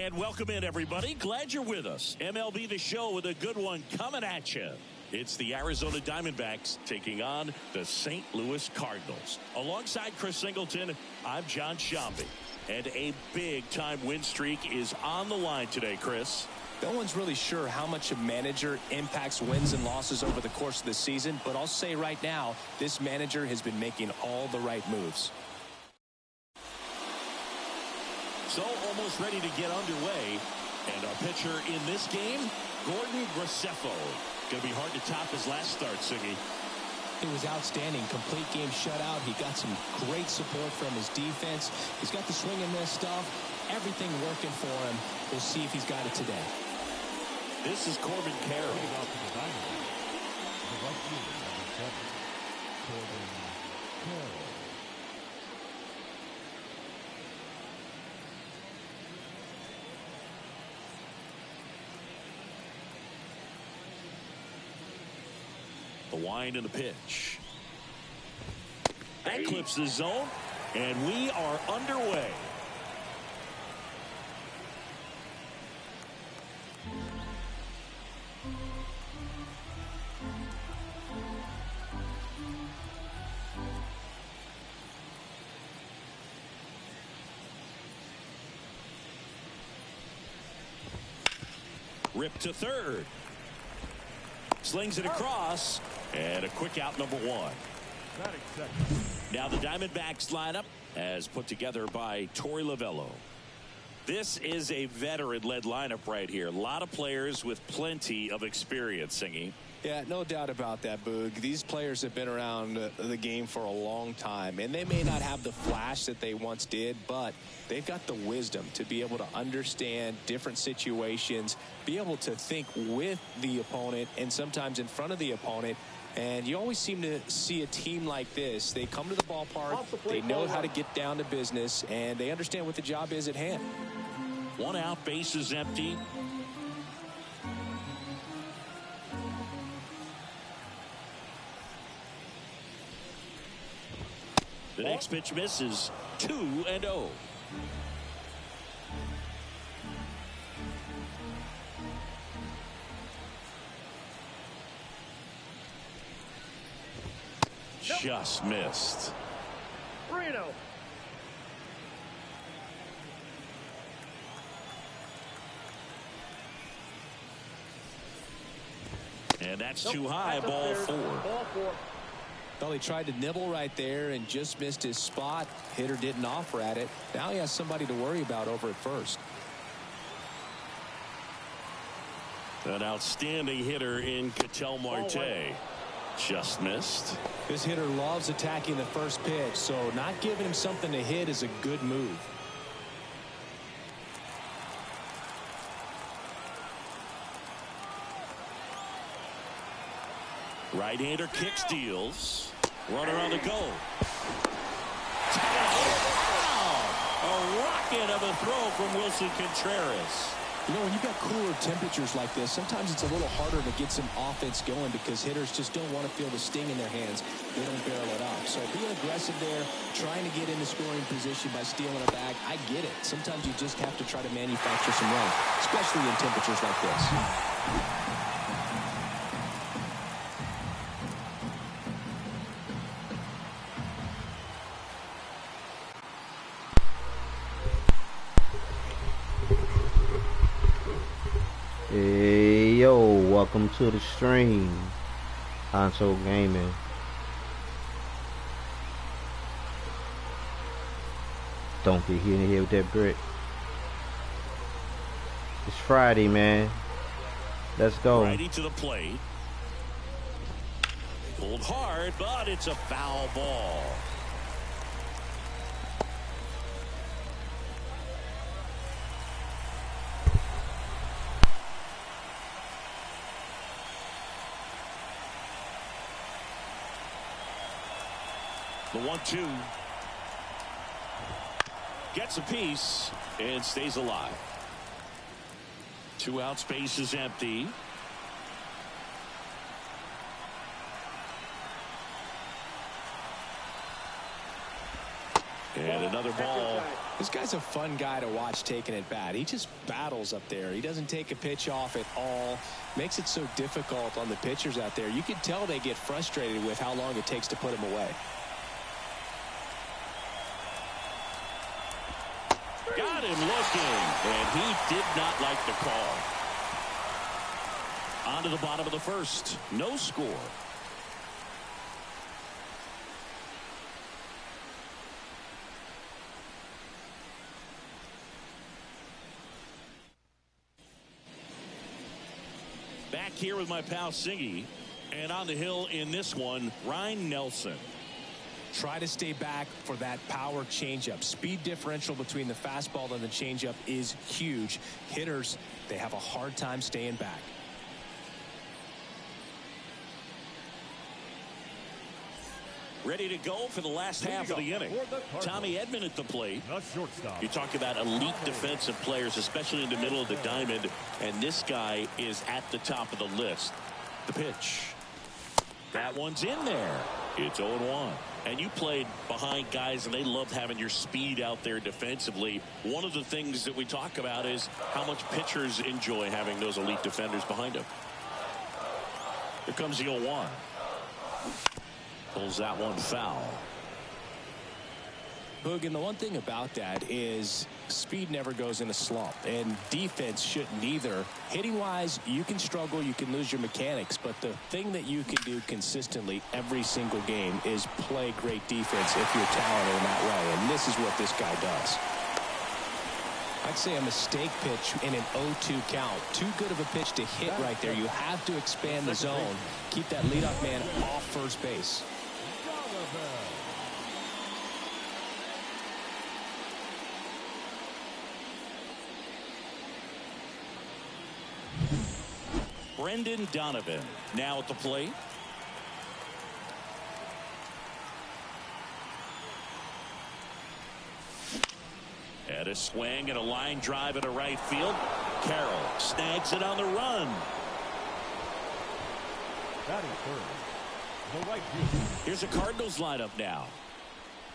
And welcome in, everybody. Glad you're with us. MLB The Show with a good one coming at you. It's the Arizona Diamondbacks taking on the St. Louis Cardinals. Alongside Chris Singleton, I'm John Shambi. And a big-time win streak is on the line today, Chris. No one's really sure how much a manager impacts wins and losses over the course of the season, but I'll say right now, this manager has been making all the right moves. So almost ready to get underway. And our pitcher in this game, Gordon Graceffo. Going to be hard to top his last start, Siggy. It was outstanding. Complete game shutout. He got some great support from his defense. He's got the swing and miss stuff. Everything working for him. We'll see if he's got it today. This is Corbin Carroll. The wind and the pitch. That clips the zone, and we are underway. Ripped to third. Slings it across. And a quick out, number one. Now the Diamondbacks lineup as put together by Torey Lovullo. This is a veteran-led lineup right here. A lot of players with plenty of experience, Singy. Yeah, no doubt about that, Boog. These players have been around the game for a long time, and they may not have the flash that they once did, but they've got the wisdom to be able to understand different situations, be able to think with the opponent and sometimes in front of the opponent. And you always seem to see a team like this. They come to the ballpark, they know how to get down to business, and they understand what the job is at hand. One out, base is empty. The next pitch misses. 2-0. Just missed. 3-0. And that's too high. Ball four. Well, he tried to nibble right there and just missed his spot. Hitter didn't offer at it. Now he has somebody to worry about over at first. An outstanding hitter in Ketel Marte. Just missed. This hitter loves attacking the first pitch, so not giving him something to hit is a good move. Right-hander kick steals. Runner on the go. A rocket of a throw from Wilson Contreras. You know, when you've got cooler temperatures like this, sometimes it's a little harder to get some offense going because hitters just don't want to feel the sting in their hands. They don't barrel it up. So being aggressive there, trying to get into scoring position by stealing a bag, I get it. Sometimes you just have to try to manufacture some run, especially in temperatures like this. Hey yo, welcome to the stream. Console Gaming. Don't get hit in here with that brick. It's Friday, man. Let's go. Righty to the plate. Pulled hard, but it's a foul ball. The 1-2 gets a piece and stays alive. 2 out, space is empty. And another ball This guy's a fun guy to watch taking at bat. He just battles up there. He doesn't take a pitch off at all. Makes it so difficult on the pitchers out there. You can tell they get frustrated with how long it takes to put him away. Got him looking, and he did not like the call. On to the bottom of the first. No score. Back here with my pal Singy, and on the hill in this one, Ryan Nelson. Try to stay back for that power changeup. Speed differential between the fastball and the changeup is huge. Hitters, they have a hard time staying back. Ready to go for the last half of the inning. Tommy Edman at the plate. You talk about elite defensive players, especially in the middle of the diamond, and this guy is at the top of the list. The pitch. That one's in there. It's 0-1. And you played behind guys, and they loved having your speed out there defensively. One of the things that we talk about is how much pitchers enjoy having those elite defenders behind them. Here comes the 0-1. Pulls that one foul. Boog, and the one thing about that is speed never goes in a slump, and defense shouldn't either. Hitting wise, you can struggle, you can lose your mechanics, but the thing that you can do consistently every single game is play great defense if you're talented in that way, and this is what this guy does. I'd say a mistake pitch in an 0-2 count. Too good of a pitch to hit right there. You have to expand the zone. Keep that leadoff man off first base. Brendan Donovan now at the plate. And a swing and a line drive into right field. Carroll snags it on the run. Here's a Cardinals lineup now.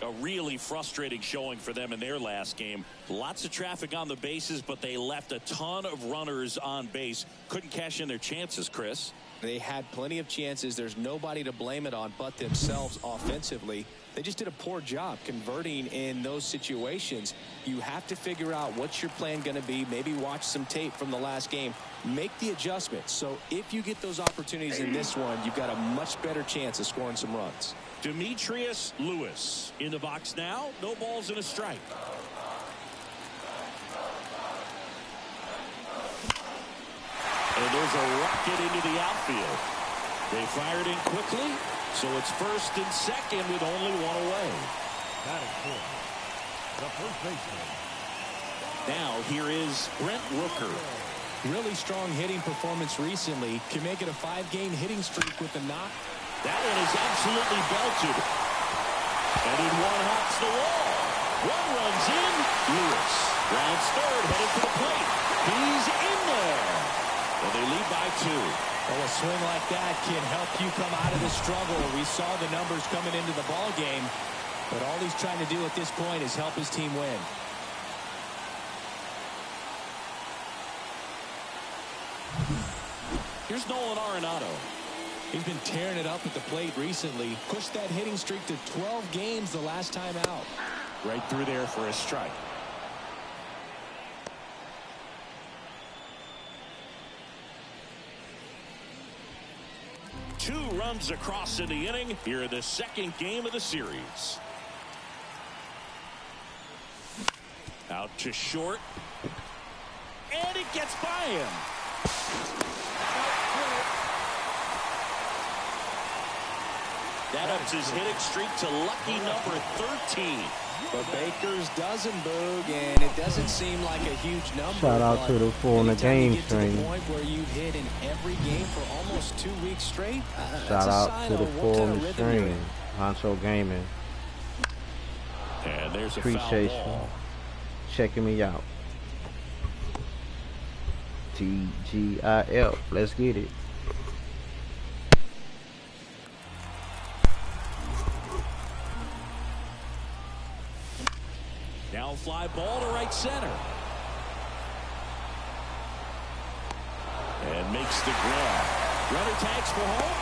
A really frustrating showing for them in their last game. Lots of traffic on the bases, but they left a ton of runners on base. Couldn't cash in their chances, Chris. They had plenty of chances. There's nobody to blame it on but themselves offensively. They just did a poor job converting in those situations. You have to figure out what's your plan going to be. Maybe watch some tape from the last game. Make the adjustments. So if you get those opportunities in this one, you've got a much better chance of scoring some runs. Demetrius Lewis in the box now. No balls and a strike. And there's a rocket into the outfield. They fired in quickly, so it's first and second with only one away. The first baseman. Now here is Brent Rooker. Really strong hitting performance recently. Can make it a 5-game hitting streak with the knock. That one is absolutely belted. And in one hops the wall. One runs in. Lewis rounds third, headed to the plate. He's in there. And they lead by 2. Well, a swing like that can help you come out of the struggle. We saw the numbers coming into the ball game, but all he's trying to do at this point is help his team win. Here's Nolan Arenado. He's been tearing it up at the plate recently. Pushed that hitting streak to 12 games the last time out. Right through there for a strike. Two runs across in the inning here in the second game of the series. Out to short. And it gets by him. That ups his hitting streak to lucky number 13. But Baker's dozen, Boog, and it doesn't seem like a huge number. Shout out to the full in the game stream. To the point where you've hit in every game for almost 2 weeks straight. Shout out to the full in the stream. Honcho Gaming. And there's a Appreciate foul ball. you checking me out. TGIF. Let's get it. Now Foul fly ball to right center. And makes the grab. Runner tags for home.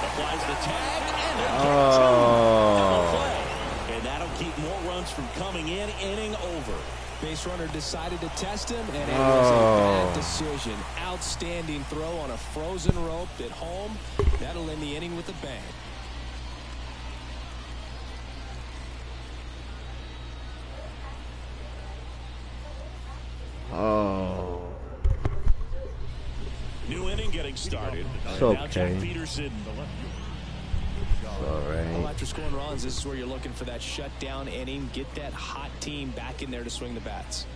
Applies the tag. And a double play. And that'll keep more runs from coming in. Inning over. Base runner decided to test him, and it was a bad decision. Outstanding throw on a frozen rope at home. That'll end the inning with a bang. Oh. New inning getting started. It's Now Jack okay. Peterson. All right. Well, after scoring runs, this is where you're looking for that shutdown inning. Get that hot team back in there to swing the bats.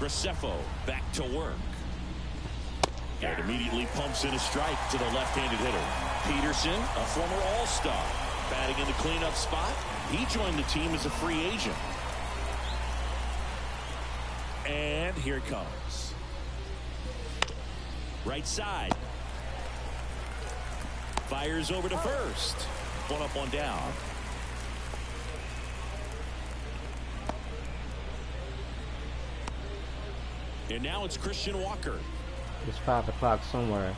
Graceffo back to work. And immediately pumps in a strike to the left-handed hitter. Peterson, a former All-Star, batting in the cleanup spot. He joined the team as a free agent. And here it comes. Right side. Fires over to first. One up, one down. And now it's Christian Walker. It's 5 o'clock somewhere.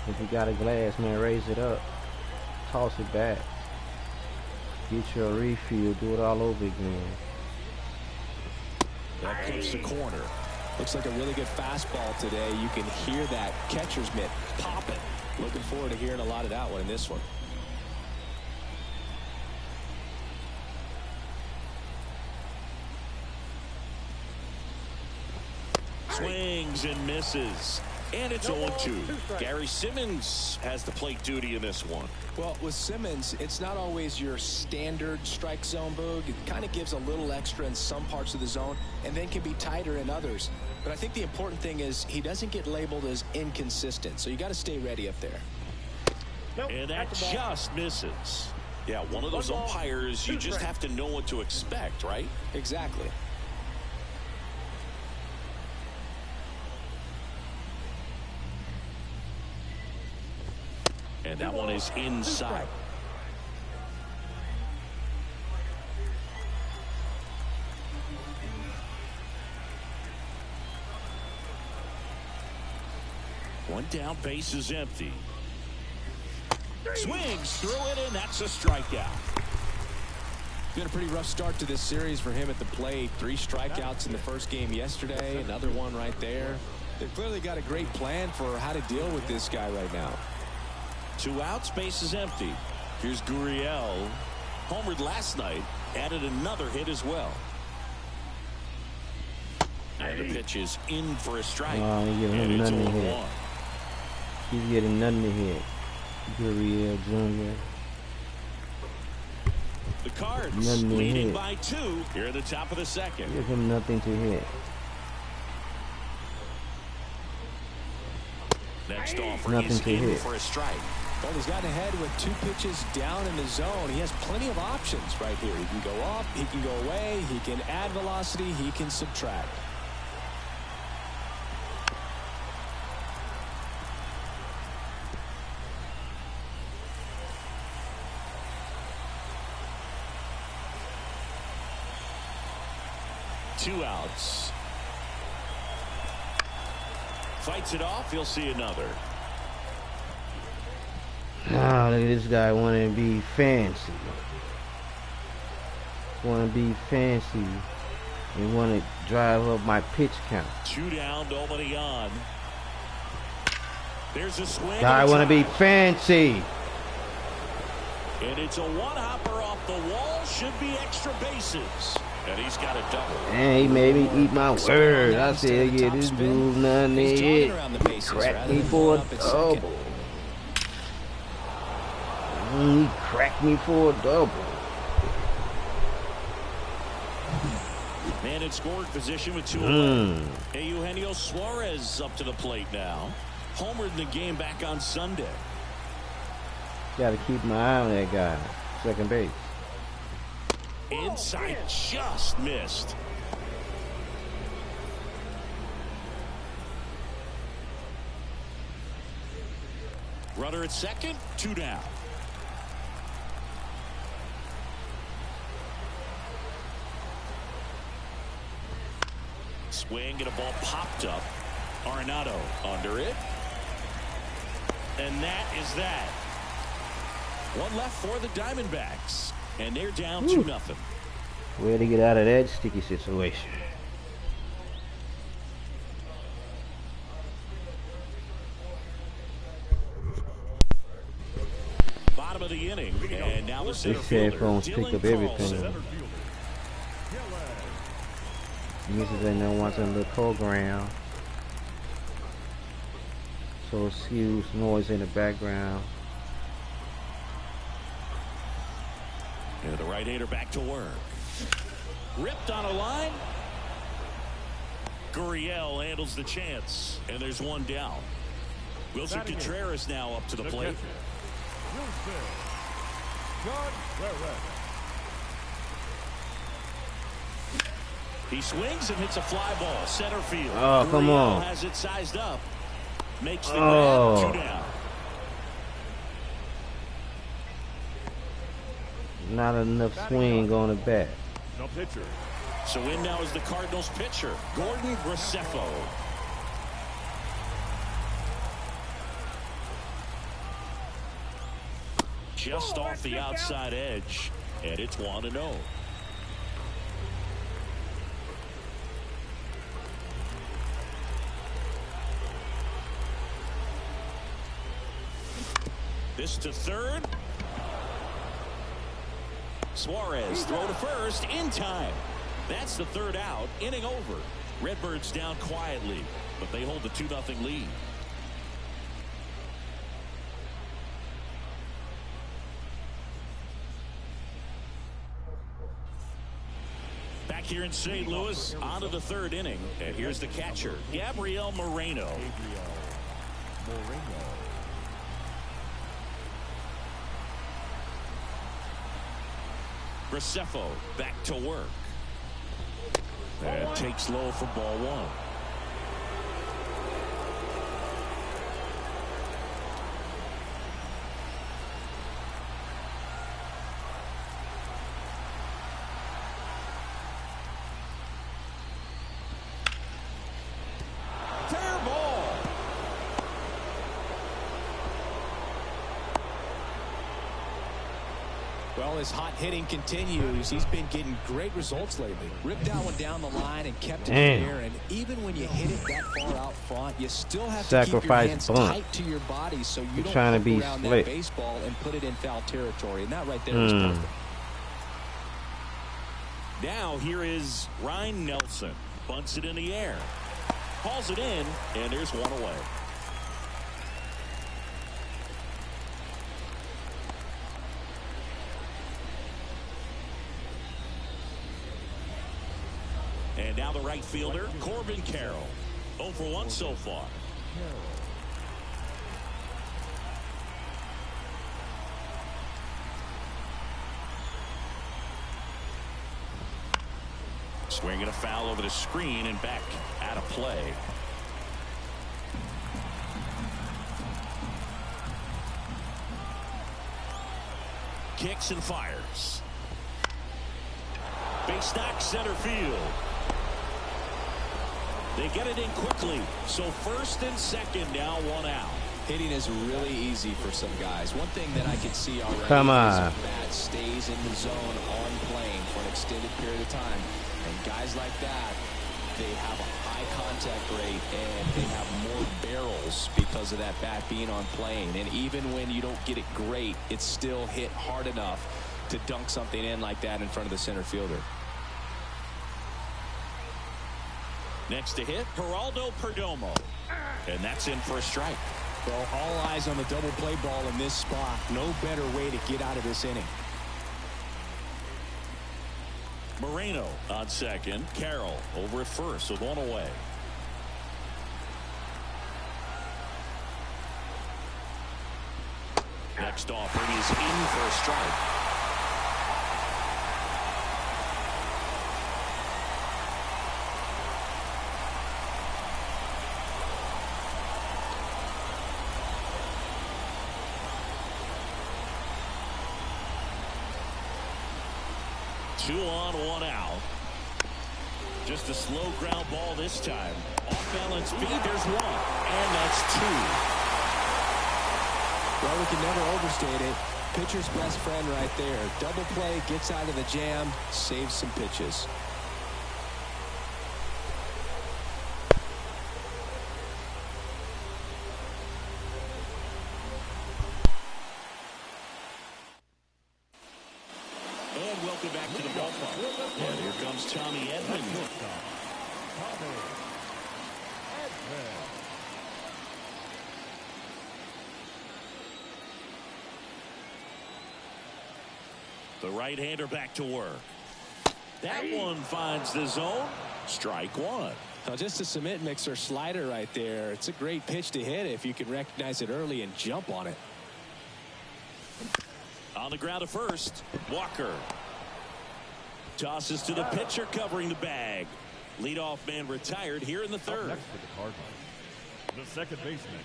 If you got a glass, man, raise it up. Toss it back. Get your refill. Do it all over again. That clips the corner. Looks like a really good fastball today. You can hear that catcher's mitt popping. Looking forward to hearing a lot of that one in this one. Swings and misses. And it's 0-2. Gary Simmons has the plate duty in this one. Well, with Simmons, it's not always your standard strike zone, Boog. It kind of gives a little extra in some parts of the zone and then can be tighter in others. But I think the important thing is he doesn't get labeled as inconsistent, so you got to stay ready up there. And that just misses. Yeah, one of those umpires, you just have to know what to expect, right? Exactly. And that one is inside. One down, base is empty. Swings through it, and that's a strikeout. Been a pretty rough start to this series for him at the plate. 3 strikeouts in the first game yesterday. Another one right there. They've clearly got a great plan for how to deal with this guy right now. 2 outs, base is empty. Here's Gurriel. Homered last night, added another hit as well. And the pitch is in for a strike. Oh, he giving him And it's nothing to 0-1. hit. He's getting nothing to hit. Gurriel Jr. The Cards Nothing to leading hit. by 2 here at the top of the second. Give him nothing to hit. Next offer Nothing is to in hit. for a strike. Well, he's gotten ahead with 2 pitches down in the zone. He has plenty of options right here. He can go up, he can go away, he can add velocity, he can subtract. Two outs. Fights it off. He'll see another. Oh, look at this guy want to be fancy. Want to be fancy. And want to drive up my pitch count. 2 down, nobody on. There's a swing. Guy want to be fancy. And it's a one-hopper off the wall. Should be extra bases. And he's got a double. And he made me eat my words. I said, yeah, this dude nothing to He's hit. jogging around the bases Cracked rather me than for a going up at second. double. He cracked me for a double. Man in scoring position with 2 away. Eugenio Suarez up to the plate now. Homered in the game back on Sunday. Got to keep my eye on that guy. Second base. Inside, just missed. Runner at second, 2 down. Swing and a ball popped up. Arenado under it. And that is that. One left for the Diamondbacks. And they're down 2-0. Way to get out of that sticky situation. Bottom of the inning. And now the center These fielder, headphones pick up everything. Misses in there watching the program. So excuse noise in the background. And the right-hander back to work. Ripped on a line. Gurriel handles the chance. And there's one down. Wilson Contreras now up to the plate. He swings and hits a fly ball. Center field. Oh, come Gurriel on. has it sized up. Makes the grab. 2 down. Not enough swing on the bat. No pitcher. So in now is the Cardinals pitcher, Gordon Graceffo. Just off the outside edge, and it's 1-0. This to third. Suarez throw to first in time. That's the third out. Inning over. Redbirds down quietly, but they hold the 2-0 lead. Back here in St. Louis, on to the third inning. And here's the catcher, Gabriel Moreno. Graceffo back to work. And takes low for ball 1. Fair ball. Well, his hot hitting continues. He's been getting great results lately. Ripped that one down the line and kept it in the air. And even when you hit it that far out front, you still have to keep your hands tight to your body so you don't trying to be around slick. that baseball and put it in foul territory. And that right there is perfect. Now here is Ryan Nelson. Bunts it in the air. Hauls it in, and there's one away. And now the right fielder, Corbin Carroll. 0 for 1 so far. Swinging a foul over the screen and back out of play. Kicks and fires. Base knock center field. They get it in quickly. So first and second, now 1 out. Hitting is really easy for some guys. One thing that I can see already Come on. is if bat stays in the zone on plane for an extended period of time. And guys like that, they have a high contact rate and they have more barrels because of that bat being on plane. And even when you don't get it great, it's still hit hard enough to dunk something in like that in front of the center fielder. Next to hit, Geraldo Perdomo. And that's in for a strike. Well, all eyes on the double play ball in this spot. No better way to get out of this inning. Moreno on second. Carroll over at first with 1 away. Next offering is in for a strike. 2 on, 1 out. Just a slow ground ball this time. Off balance feed. There's 1. And that's 2. Well, we can never overstate it. Pitcher's best friend right there. Double play, gets out of the jam, saves some pitches. And welcome back to the ballpark. And here comes Tommy Edman. The right-hander back to work. That one finds the zone. Strike 1. Now just a cement mixer slider right there. It's a great pitch to hit if you can recognize it early and jump on it. On the ground to first. Walker. Tosses to the pitcher covering the bag. Leadoff man retired here in the 3rd. Next for the Cardinals, the second baseman,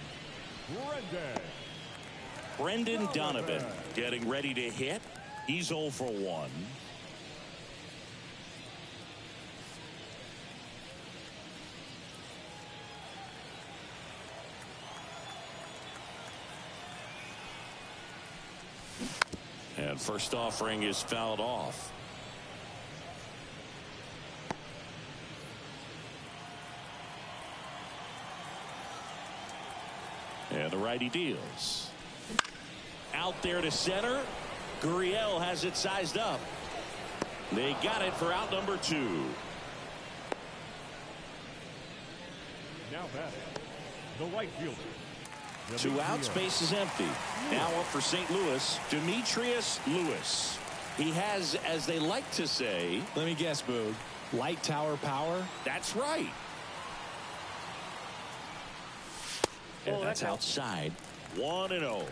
Brendan Donovan getting ready to hit. He's 0 for 1. And first offering is fouled off. And the righty deals. Out there to center. Gurriel has it sized up. They got it for out number 2. now batting, the right fielder. 2 outs, base is empty. Now up for St. Louis, Demetrius Lewis. He has, as they like to say, let me guess, Boog, light tower power. That's right. And that's outside. 1-0.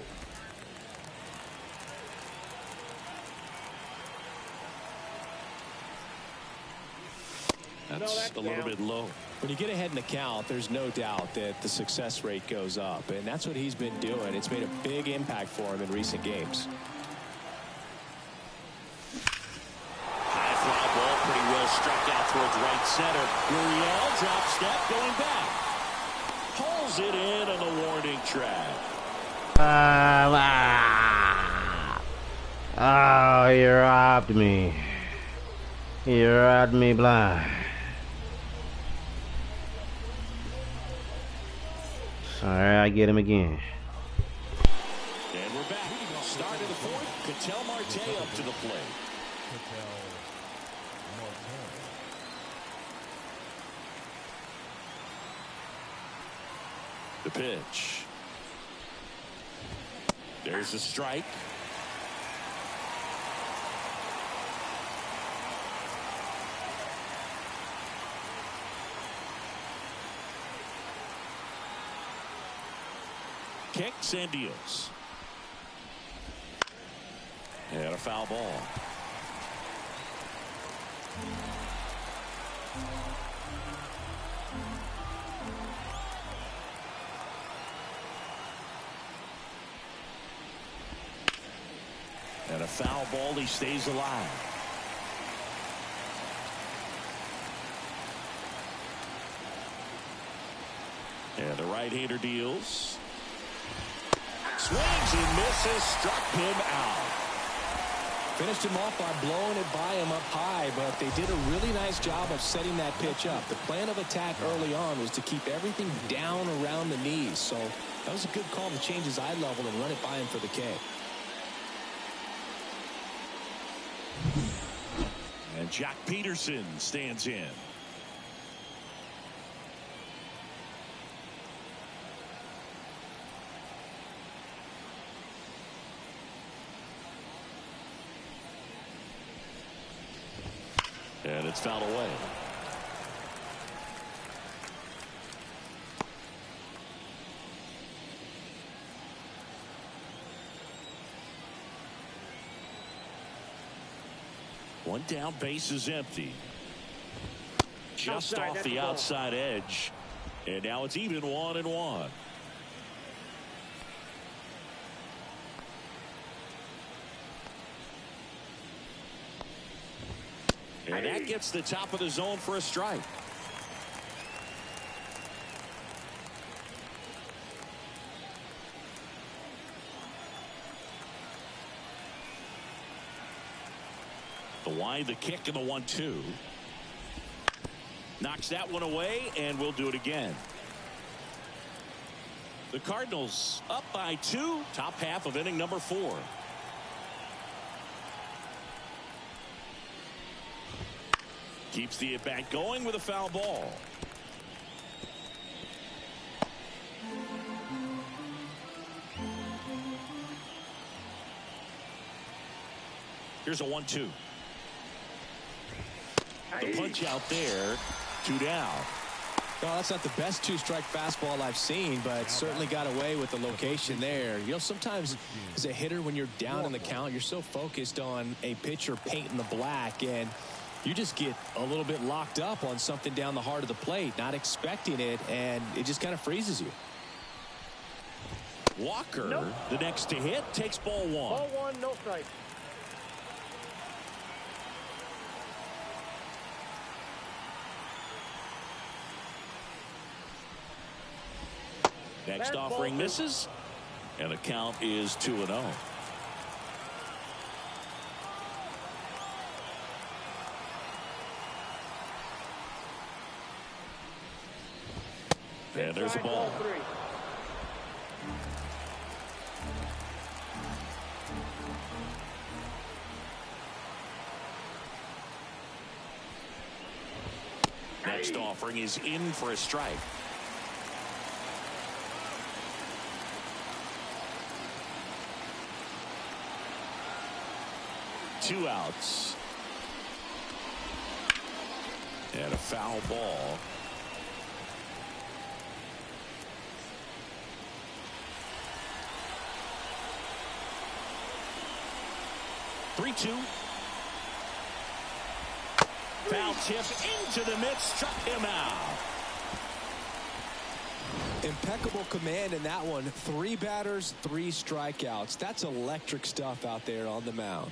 That's a little bit low. When you get ahead in the count, there's no doubt that the success rate goes up, and that's what he's been doing. It's made a big impact for him in recent games. High fly ball, pretty well struck out towards right center. Gurriel, drop step, going back. Pulls it in on the warning track. Oh, he robbed me. He robbed me blind. Alright, I get him again. And we're back. Start of the 4th. Ketel Marte up to the plate. The pitch. There's the strike. Kicks and deals. And a foul ball. And a foul ball. He stays alive. And the right-hander deals. Swings and misses, struck him out. Finished him off by blowing it by him up high, but they did a really nice job of setting that pitch up. The plan of attack early on was to keep everything down around the knees, so that was a good call to change his eye level and run it by him for the K. And Jack Peterson stands in. And it's fouled away. One down, base is empty. Just off the outside edge. And now it's even 1-1. And that gets the top of the zone for a strike. The wide, the kick, and the 1-2. Knocks that one away, and we'll do it again. The Cardinals up by 2, top half of inning number 4. Keeps the at-bat going with a foul ball. Here's a 1-2. The punch out there, 2 down. Well, that's not the best 2-strike fastball I've seen, but certainly got away with the location there. You know, sometimes as a hitter, when you're down in the count, you're so focused on a pitcher painting the black, and you just get a little bit locked up on something down the heart of the plate, not expecting it, and it just kind of freezes you. Walker, the next to hit, takes ball 1. Ball 1, no strike. Next offering misses, and the count is 2-0. And there's a ball. Next offering is in for a strike. Two outs. And a foul ball. Three-two. Foul tip into the mid, struck him out. Impeccable command in that one. 3 batters, 3 strikeouts. That's electric stuff out there on the mound.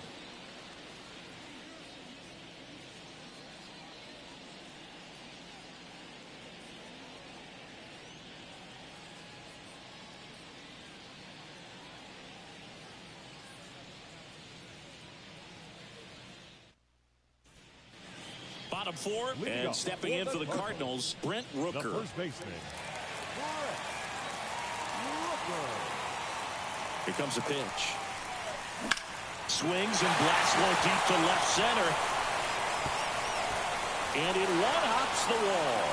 Bottom 4, and stepping in for the Cardinals, Brent Rooker. The first baseman. Here comes a pitch. Swings and blasts one deep to left center. And it one-hops the wall.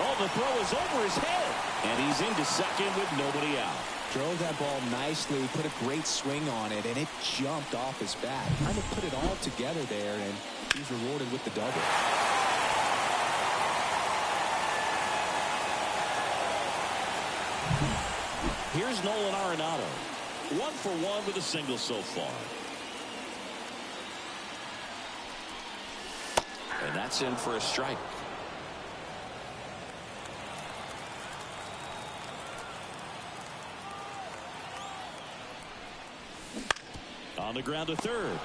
Oh, the throw is over his head. And he's into second with nobody out. Drove that ball nicely, put a great swing on it, and it jumped off his bat. Trying to put it all together there, and he's rewarded with the double. Here's Nolan Arenado. 1 for 1 with a single so far. And that's in for a strike. On the ground to third.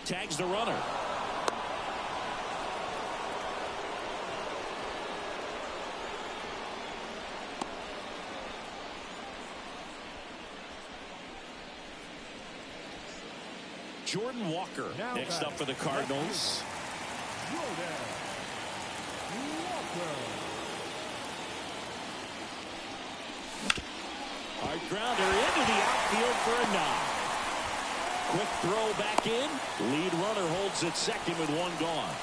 Tags the runner. Jordan Walker next up for the Cardinals. Hard grounder into the outfield for a knock. Quick throw back in. Lead runner holds at second with 1 gone.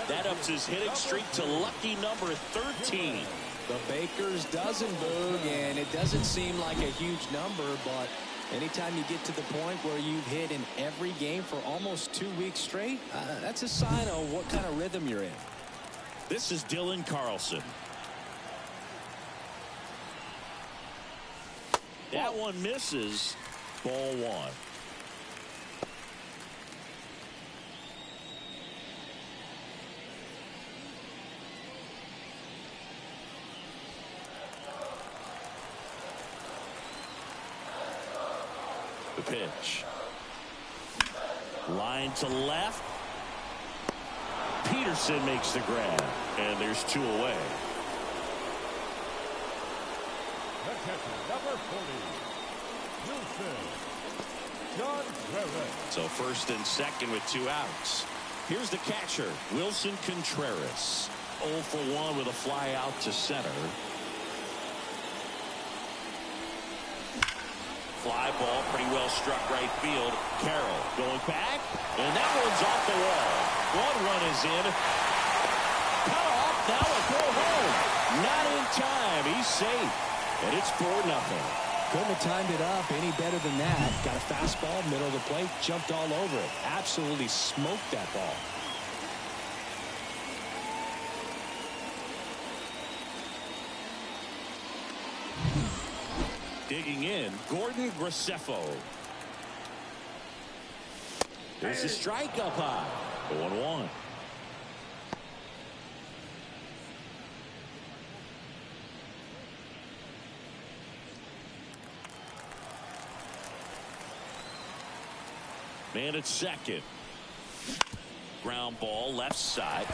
That ups his hitting streak to lucky number 13. The Baker's dozen, Boog, and it doesn't seem like a huge number, but anytime you get to the point where you've hit in every game for almost 2 weeks straight, that's a sign of what kind of rhythm you're in. This is Dylan Carlson. That one misses. Ball 1. The pitch. Line to left. Peterson makes the grab, and there's 2 away. The catcher, number 40, Wilson Contreras. So first and second with 2 outs. Here's the catcher, Wilson Contreras. 0 for 1 with a fly out to center. Fly ball, pretty well struck right field. Carroll going back, and that one's off the wall. 1 run is in. Cut off, now a throw home. Not in time, he's safe. And it's 4-0. Couldn't have timed it up any better than that. Got a fastball, middle of the plate, jumped all over it. Absolutely smoked that ball. Digging in, Gordon Graceffo. There's a strike up high. 0-1. Man at second. Ground ball left side.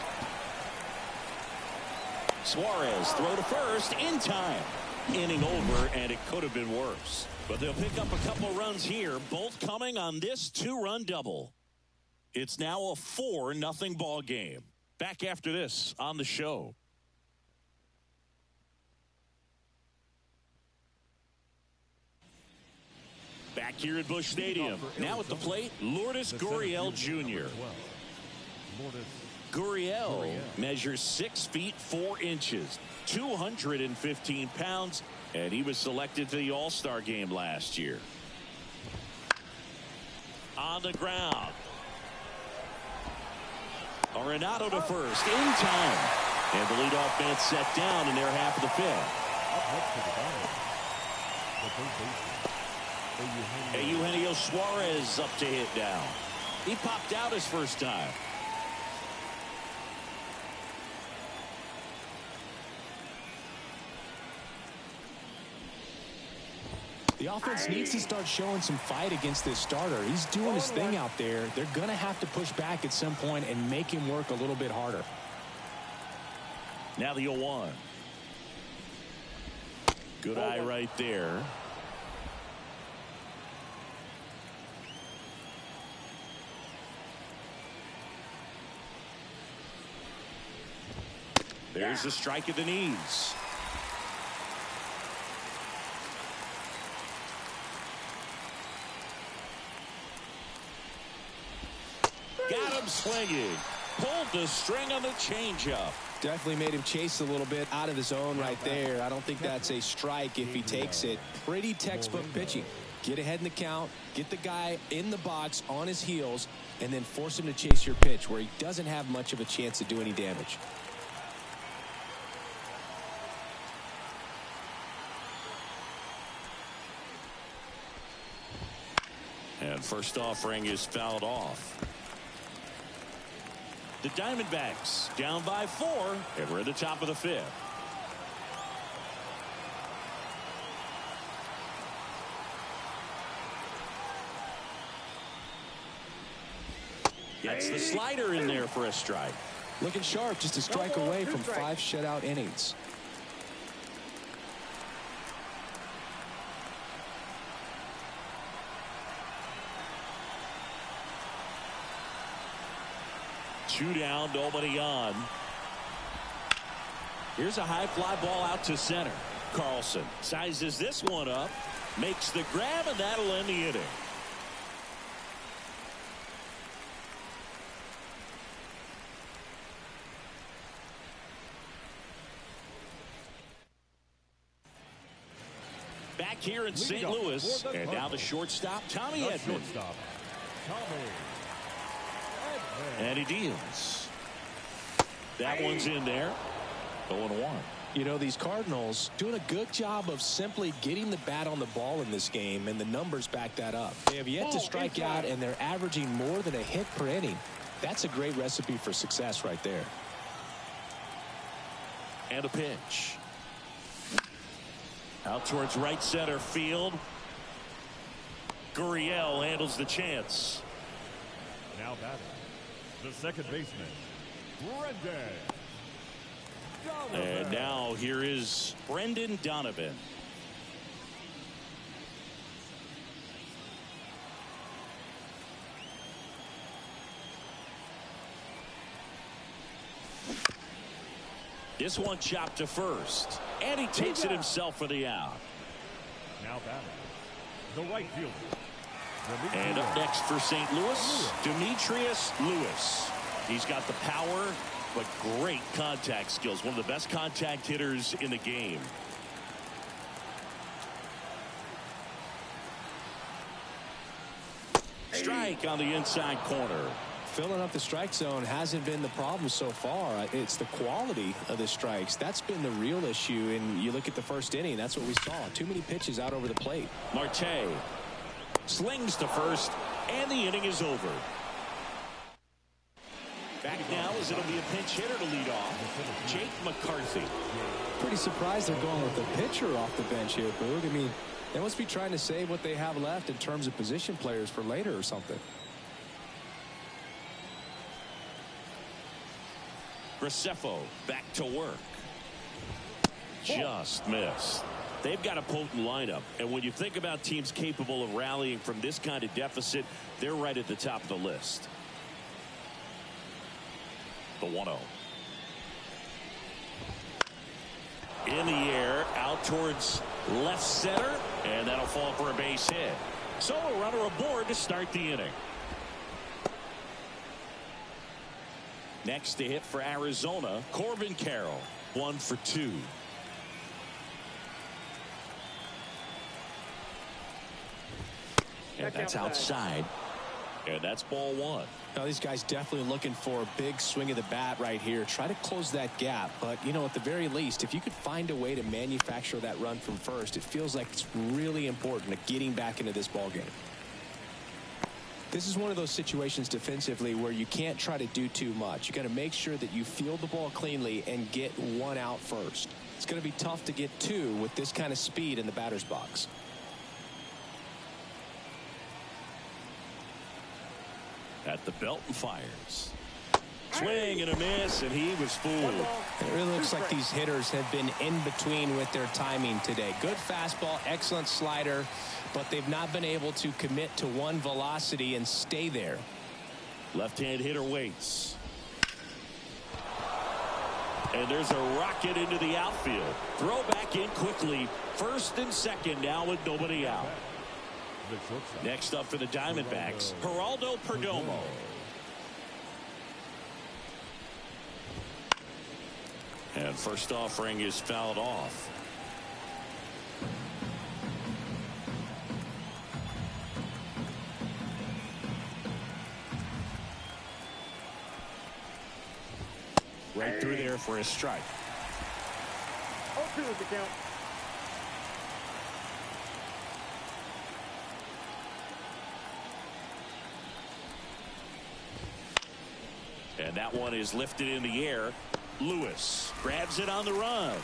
Suarez throw to first in time. Inning over, and it could have been worse. But they'll pick up a couple runs here, both coming on this 2-run double. It's now a 4-0 ball game. Back after this on the show. Back here at Busch Stadium. Now at the plate, Lourdes Gurriel Jr. Gurriel measures 6 feet 4 inches, 215 pounds, and he was selected to the All-Star game last year. On the ground. Arenado to first in time. And the leadoff man set down in their half of the 5th. Eugenio Suarez up to hit down. He popped out his first time. The offense needs to start showing some fight against this starter. He's doing his thing out there. They're going to have to push back at some point and make him work a little bit harder. Now the 0-1. Good eye right there. There's the strike at the knees. Got him swinging. Pulled the string on the changeup. Definitely made him chase a little bit out of his zone right there. I don't think that's a strike if he takes it. Pretty textbook pitching. Get ahead in the count, get the guy in the box on his heels, and then force him to chase your pitch where he doesn't have much of a chance to do any damage. And first offering is fouled off. The Diamondbacks down by 4, and we're at the top of the 5th. Gets the slider in there for a strike. Looking sharp, just a strike away from 5 shutout innings. Two down, nobody on. Here's a high fly ball out to center. Carlson sizes this one up, makes the grab, and that'll end the inning. Back here in St. Louis, and now the shortstop, Tommy Edman. And he deals. That one's in there. 0-1. You know, these Cardinals doing a good job of simply getting the bat on the ball in this game, and the numbers back that up. They have yet to strike out, and they're averaging more than a hit per inning. That's a great recipe for success right there. And a pitch. Out towards right center field. Gurriel handles the chance. Now batting, the second baseman, Brendan Donovan. And now here is Brendan Donovan. This one chopped to first, and he takes it himself for the out. Now batting, the right fielder. And up next for St. Louis, Demetrius Lewis. He's got the power, but great contact skills. One of the best contact hitters in the game. Strike on the inside corner. Filling up the strike zone hasn't been the problem so far. It's the quality of the strikes. That's been the real issue. And you look at the first inning, that's what we saw. Too many pitches out over the plate. Marte slings to first, and the inning is over. Back now as it'll be a pinch hitter to lead off, Jake McCarthy. Pretty surprised they're going with the pitcher off the bench here, Boog. I mean, they must be trying to save what they have left in terms of position players for later or something. Graceffo back to work. Just missed. They've got a potent lineup, and when you think about teams capable of rallying from this kind of deficit, they're right at the top of the list. The 1-0. In the air, out towards left center, and that'll fall for a base hit. So a runner aboard to start the inning. Next to hit for Arizona, Corbin Carroll, 1 for 2. And that's outside. And that's ball 1. Now these guys definitely looking for a big swing of the bat right here. Try to close that gap. But, you know, at the very least, if you could find a way to manufacture that run from first, it feels like it's really important to getting back into this ball game. This is one of those situations defensively where you can't try to do too much. You got to make sure that you field the ball cleanly and get one out first. It's going to be tough to get two with this kind of speed in the batter's box. At the belt and fires. Swing and a miss, and he was fooled. It really looks like these hitters have been in between with their timing today. Good fastball, excellent slider, but they've not been able to commit to one velocity and stay there. Left-hand hitter waits. And there's a rocket into the outfield. Throw back in quickly. First and second now with nobody out. Next up for the Diamondbacks, Geraldo Perdomo. And first offering is fouled off. Right through there for a strike. 0-2 is the count. And that one is lifted in the air. Lewis grabs it on the run.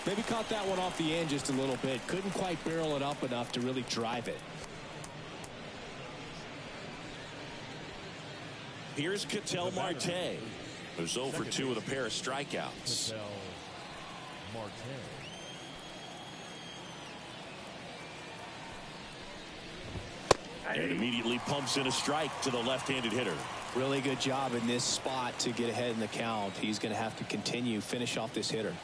Maybe caught that one off the end just a little bit. Couldn't quite barrel it up enough to really drive it. Here's Ketel Marte, who's 0 for 2 with a pair of strikeouts. Ketel Marte. And immediately pumps in a strike to the left-handed hitter. Really good job in this spot to get ahead in the count. He's going to have to finish off this hitter.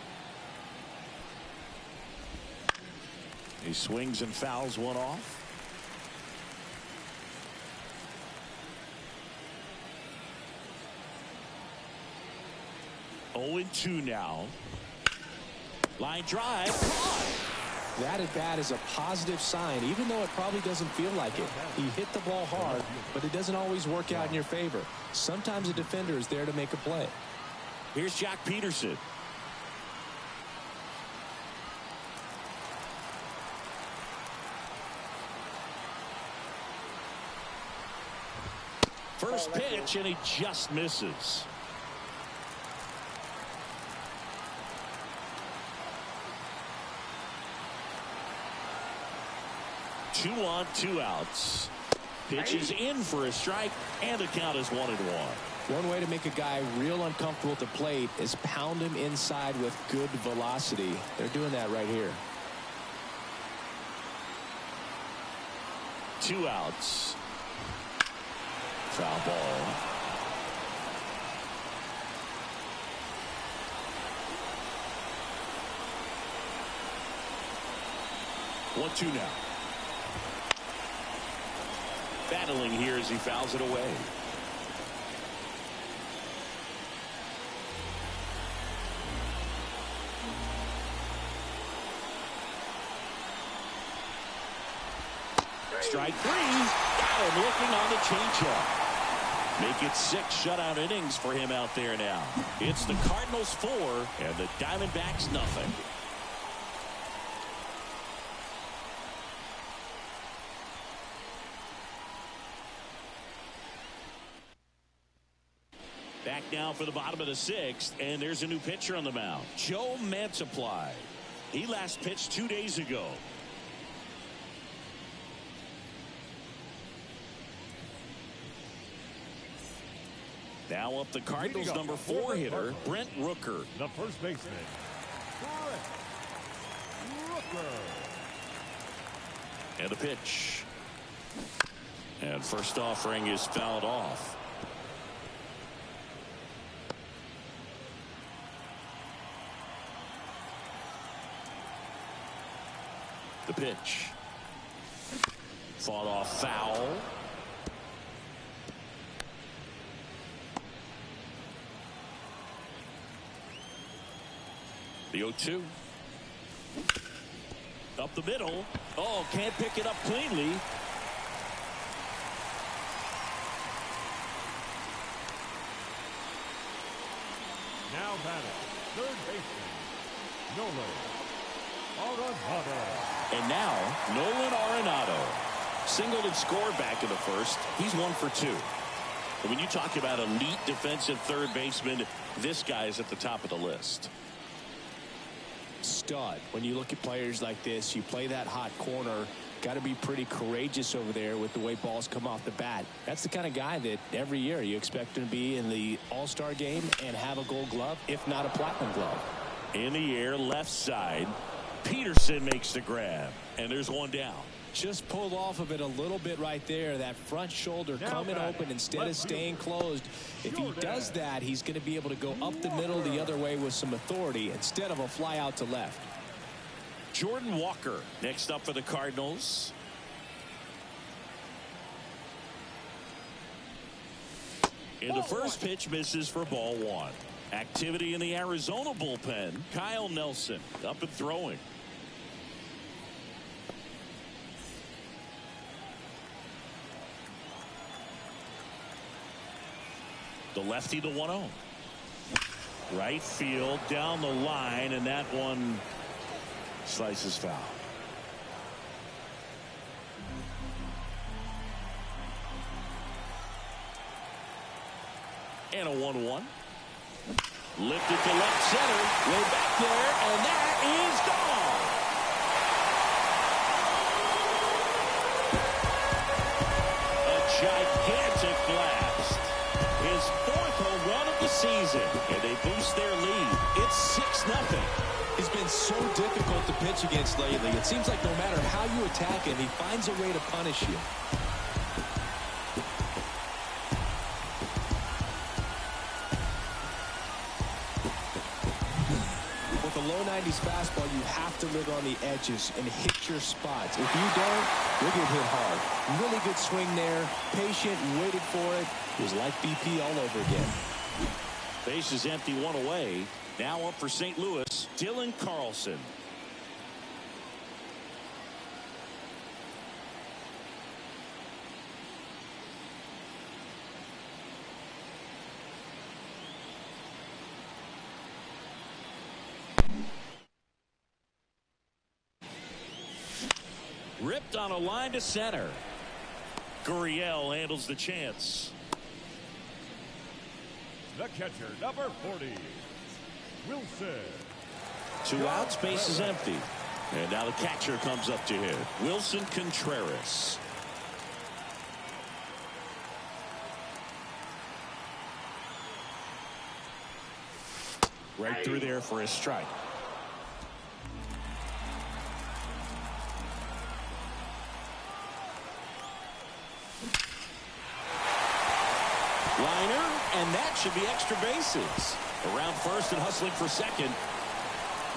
He swings and fouls one off. Oh, 0-2 now. Line drive. That at bat is a positive sign, even though it probably doesn't feel like it. He hit the ball hard, but it doesn't always work out in your favor. Sometimes a defender is there to make a play. Here's Jack Peterson. First pitch, and he just misses. Two on, 2 outs. Pitch is in for a strike, and the count is 1-1. One way to make a guy real uncomfortable at the plate is pound him inside with good velocity. They're doing that right here. 2 outs. Foul ball. One, 2 now. Battling here as he fouls it away. Strike 3. Got him looking on the changeup. Make it 6 shutout innings for him out there now. It's the Cardinals 4 and the Diamondbacks nothing. Back now for the bottom of the 6th, and there's a new pitcher on the mound. Joe Mantiply. He last pitched 2 days ago. Now up the Cardinals' number 4 hitter, Brent Rooker. The first baseman, Brent Rooker. And a pitch. And first offering is fouled off. The pitch. Fought off foul. The 0-2. Up the middle. Oh, can't pick it up cleanly. Now batting, third baseman, Nolan Arenado. And now, Nolan Arenado. Singled and scored back in the first. He's 1 for 2. And when you talk about elite defensive third baseman, this guy is at the top of the list. Stud. When you look at players like this, you play that hot corner, got to be pretty courageous over there with the way balls come off the bat. That's the kind of guy that every year you expect him to be in the All-Star game and have a Gold Glove, if not a Platinum Glove. In the air, left side. Peterson makes the grab, and there's one down. Just pulled off of it a little bit right there. That front shoulder coming open instead of staying closed. If he does that, he's going to be able to go up the middle the other way with some authority instead of a fly out to left. Jordan Walker next up for the Cardinals. And the first pitch misses for ball 1. Activity in the Arizona bullpen. Kyle Nelson up and throwing. The lefty, the 1-0. Right field, down the line, and that one slices foul. And a 1-1. Lifted to left center. Way back there, and that is gone. A gigantic blast. His 4th home run of the season, and they boost their lead. It's 6-0. He's been so difficult to pitch against lately. It seems like no matter how you attack him, he finds a way to punish you. With a low 90s fastball, you have to live on the edges and hit your spots. If you don't, you'll get hit hard. Really good swing there. Patient, waited for it. It was like BP all over again. Base is empty, 1 away. Now up for St. Louis, Dylan Carlson. Ripped on a line to center. Gurriel handles the chance. The catcher, number 40, Wilson. 2 outs, base is empty. And now the catcher comes up to hit. Wilson Contreras. Right through there for a strike. Liner, and that should be extra bases. Around first and hustling for second.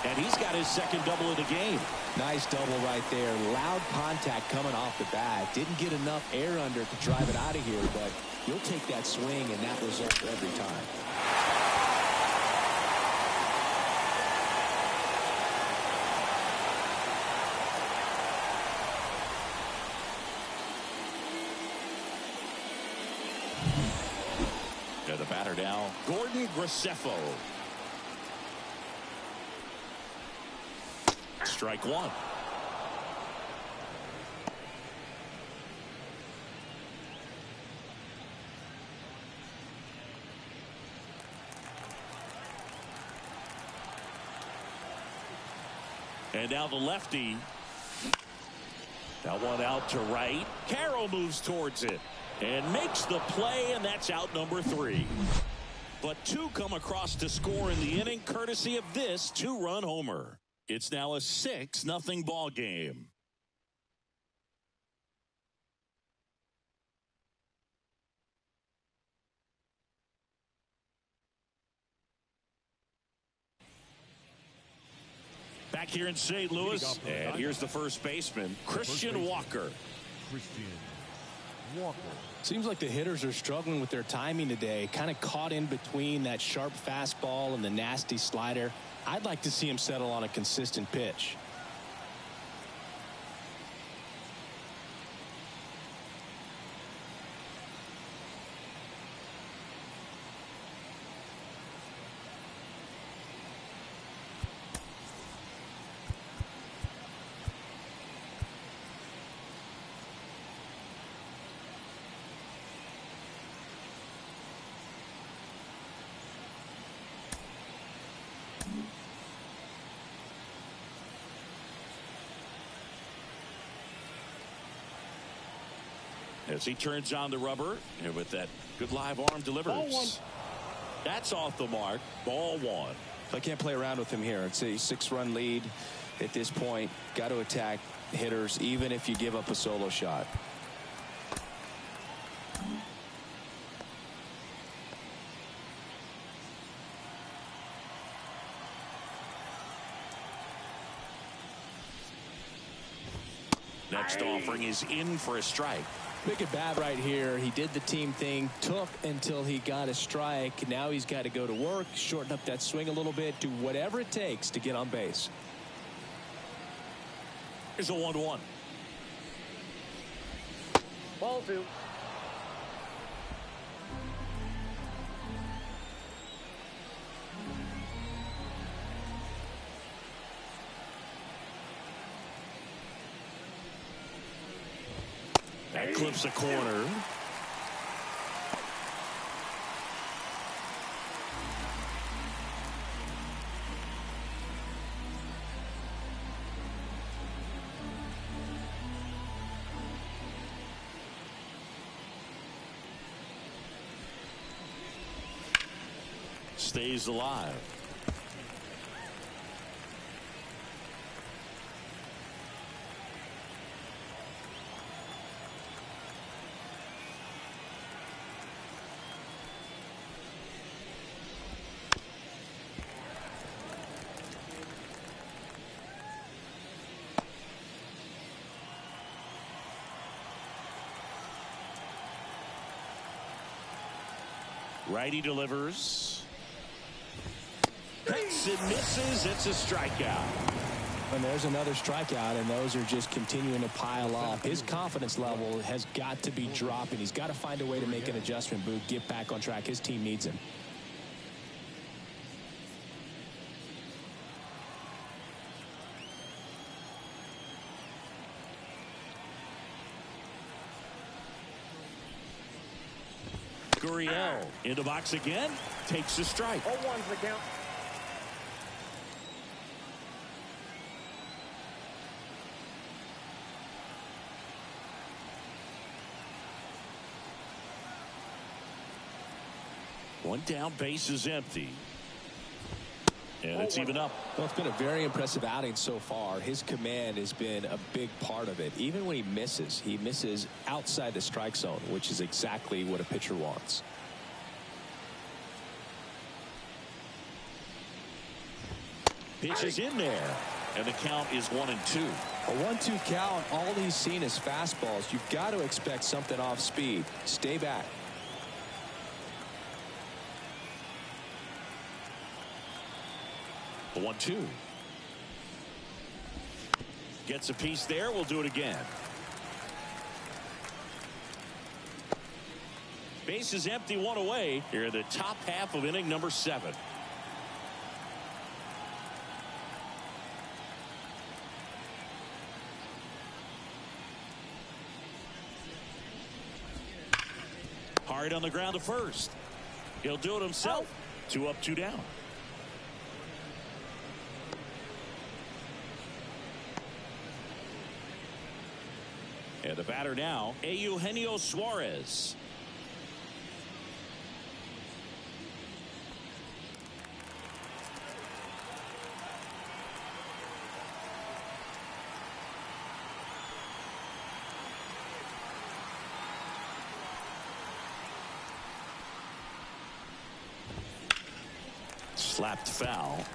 And he's got his second double of the game. Nice double right there. Loud contact coming off the bat. Didn't get enough air under to drive it out of here, but you'll take that swing and that result every time. The batter now, Gordon Graceffo. Strike one. And now the lefty. That one out to right. Carroll moves towards it and makes the play, and that's out number 3. But 2 come across to score in the inning, courtesy of this 2-run homer. It's now a 6-0 ball game. Back here in St. Louis, and here's the first baseman, Christian Walker. Christian Walker. Seems like the hitters are struggling with their timing today. Kind of caught in between that sharp fastball and the nasty slider. I'd like to see him settle on a consistent pitch. As he turns on the rubber, and with that good live arm delivers. That's off the mark. Ball 1. I can't play around with him here. It's a 6-run lead at this point. Got to attack hitters even if you give up a solo shot. Next offering is in for a strike. Big at bat right here. He did the team thing, took until he got a strike. Now he's got to go to work, shorten up that swing a little bit, do whatever it takes to get on base. Here's a 1-1. Ball 2. That clips a corner. Stays alive. Righty delivers. Hits and misses. It's a strikeout. And there's another strikeout, and those are just continuing to pile up. His confidence level has got to be dropping. He's got to find a way to make an adjustment, Boog, get back on track. His team needs him. Gurriel in the box again, takes a strike. 0-1's the count. One down, base is empty. And it's even up. Well, it's been a very impressive outing so far. His command has been a big part of it. Even when he misses outside the strike zone, which is exactly what a pitcher wants. Pitch is in there, and the count is 1-2. A 1-2 count. All he's seen is fastballs. You've got to expect something off speed. Stay back. The 1-2. Gets a piece there. We'll do it again. Base is empty, one away. Here in the top half of inning number 7. Hard on the ground to first. He'll do it himself. 2 up, 2 down. And the batter now, Eugenio Suarez. Slapped foul.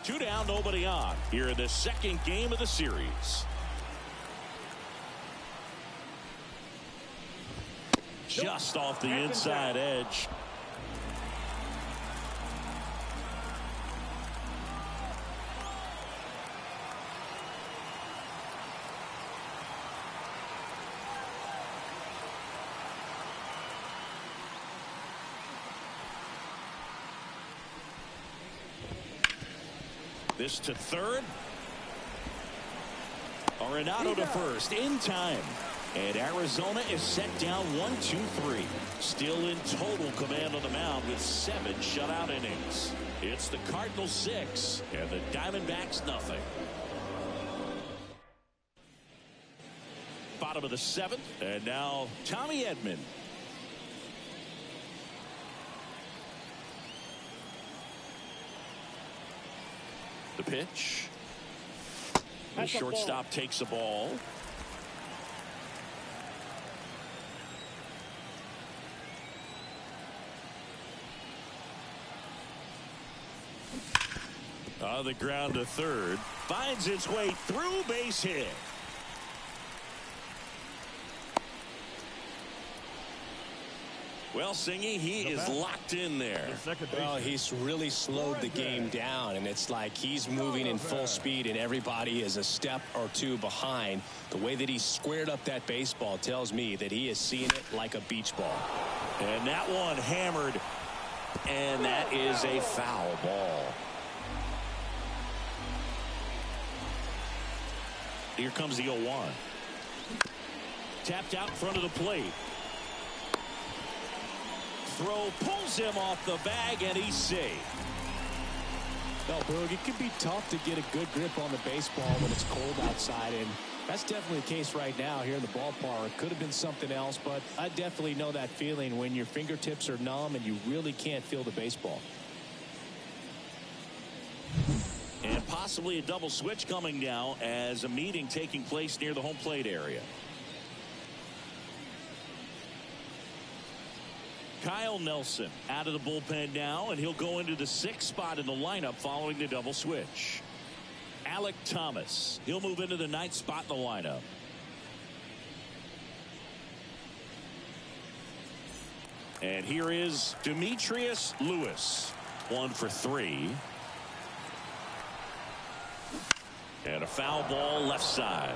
2 down, nobody on. Here in the second game of the series. Just off the inside edge. This to third. Arenado to first in time. And Arizona is set down 1-2-3. Still in total command on the mound with 7 shutout innings. It's the Cardinals 6 and the Diamondbacks nothing. Bottom of the 7th. And now Tommy Edman. The pitch. The shortstop takes a ball. On the ground to third. Finds its way through, base hit. Well, Singy, he is locked in there. Well, he's really slowed the game down, and it's like he's moving in full speed, and everybody is a step or 2 behind. The way that he squared up that baseball tells me that he is seeing it like a beach ball. And that one hammered, and that is a foul ball. Here comes the 0-1. Tapped out in front of the plate. Throw pulls him off the bag, and he's safe. No, Boog, it can be tough to get a good grip on the baseball when it's cold outside, and that's definitely the case right now here in the ballpark. It could have been something else, but I definitely know that feeling when your fingertips are numb and you really can't feel the baseball. And possibly a double switch coming now as a meeting taking place near the home plate area. Kyle Nelson out of the bullpen now, and he'll go into the 6th spot in the lineup following the double switch. Alec Thomas, he'll move into the 9th spot in the lineup. And here is Demetrius Lewis, 1 for 3. And a foul ball left side.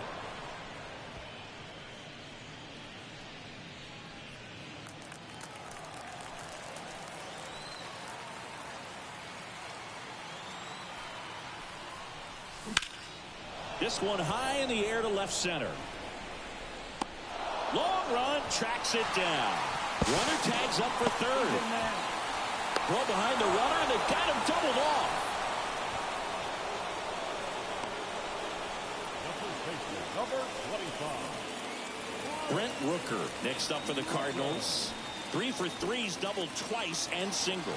This one high in the air to left center. Long run, tracks it down. Runner tags up for third. Throw behind the runner, and they've got him doubled off. Number 25. Brent Rooker next up for the Cardinals. 3 for 3's doubled twice and single.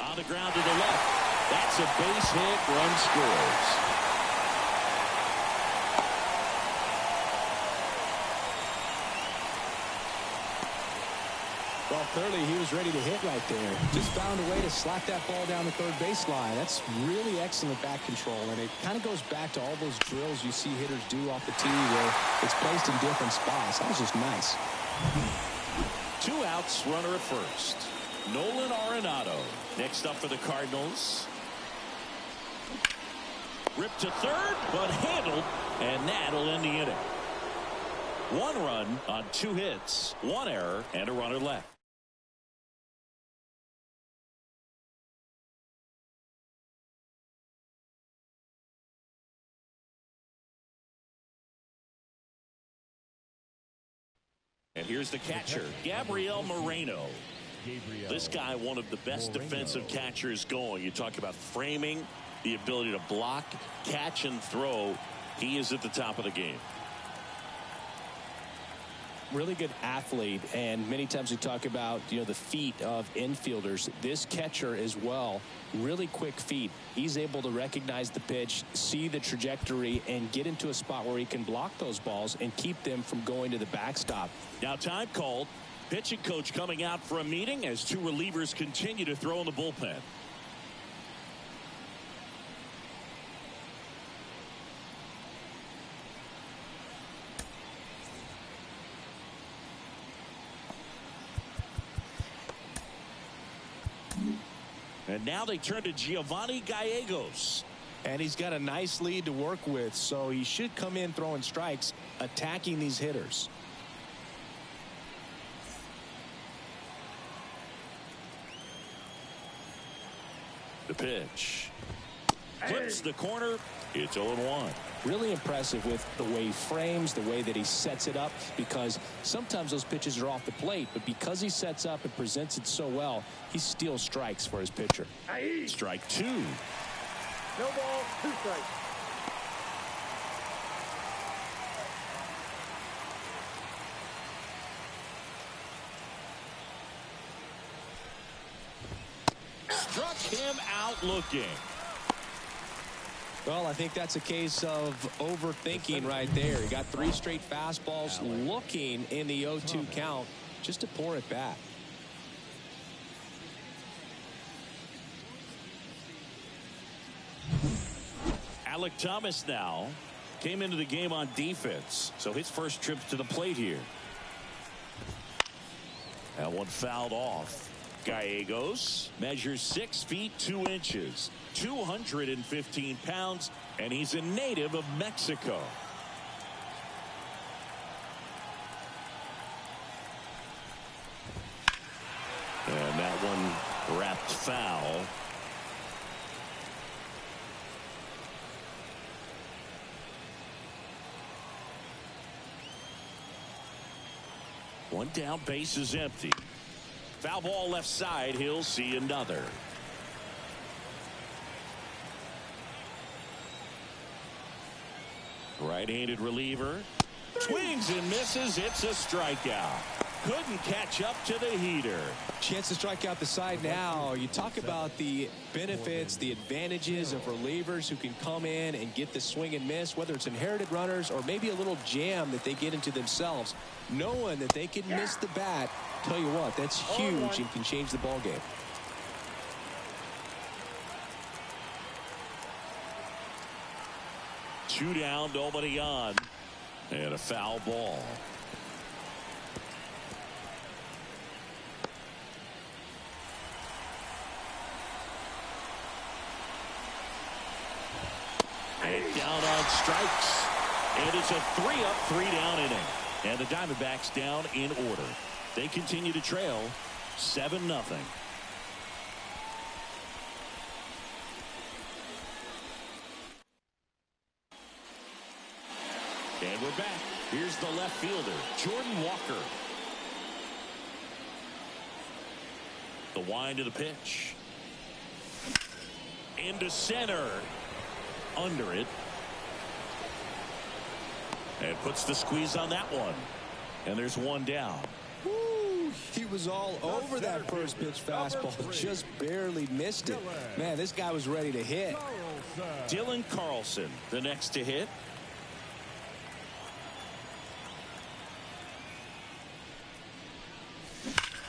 On the ground to the left. That's a base hit. Run scores. Well, clearly he was ready to hit right there. Just found a way to slap that ball down the third baseline. That's really excellent back control, and it kind of goes back to all those drills you see hitters do off the tee where it's placed in different spots. That was just nice. 2 outs, runner at first. Nolan Arenado next up for the Cardinals. Ripped to third, but handled, and that'll end the inning. 1 run on 2 hits, 1 error, and a runner left. And here's the catcher, Gabriel Moreno. This guy, one of the best defensive catchers going. You talk about framing, the ability to block, catch, and throw. He is at the top of the game. Really good athlete, and many times we talk about the feet of infielders. This catcher as well, really quick feet. He's able to recognize the pitch, see the trajectory, and get into a spot where he can block those balls and keep them from going to the backstop. Now time called. Pitching coach coming out for a meeting as 2 relievers continue to throw in the bullpen. And now they turn to Giovanni Gallegos. And he's got a nice lead to work with, so he should come in throwing strikes, attacking these hitters. The pitch. Flips the corner. It's 0-1. Really impressive with the way he frames, the way that he sets it up, because sometimes those pitches are off the plate, but because he sets up and presents it so well, he steals strikes for his pitcher. Strike 2. No ball, 2 strikes. Struck him out looking. Well, I think that's a case of overthinking right there. He got 3 straight fastballs looking in the 0-2 count just to pour it back. Alec Thomas now came into the game on defense, so his first trip to the plate here. That one fouled off. Gallegos measures 6 feet 2 inches, 215 pounds, and he's a native of Mexico. And that one wrapped foul. One down, base is empty. Foul ball left side. He'll see another. Right-handed reliever. Swings and misses. It's a strikeout. Couldn't catch up to the heater. Chance to strike out the side now. You talk about the benefits, the advantages of relievers who can come in and get the swing and miss, whether it's inherited runners or maybe a little jam that they get into themselves. Knowing that they can miss the bat, tell you what, that's huge and can change the ball game. Two down, nobody on, and a foul ball. And down on strikes. And it's a 3-up, 3-down inning. And the Diamondbacks down in order. They continue to trail 7-0. And we're back. Here's the left fielder, Jordan Walker. The wind of the pitch. Into center. Under it. And puts the squeeze on that one. And there's one down. Woo, he was all over that first pitch fastball. Just barely missed it. Man, this guy was ready to hit. Dylan Carlson, the next to hit.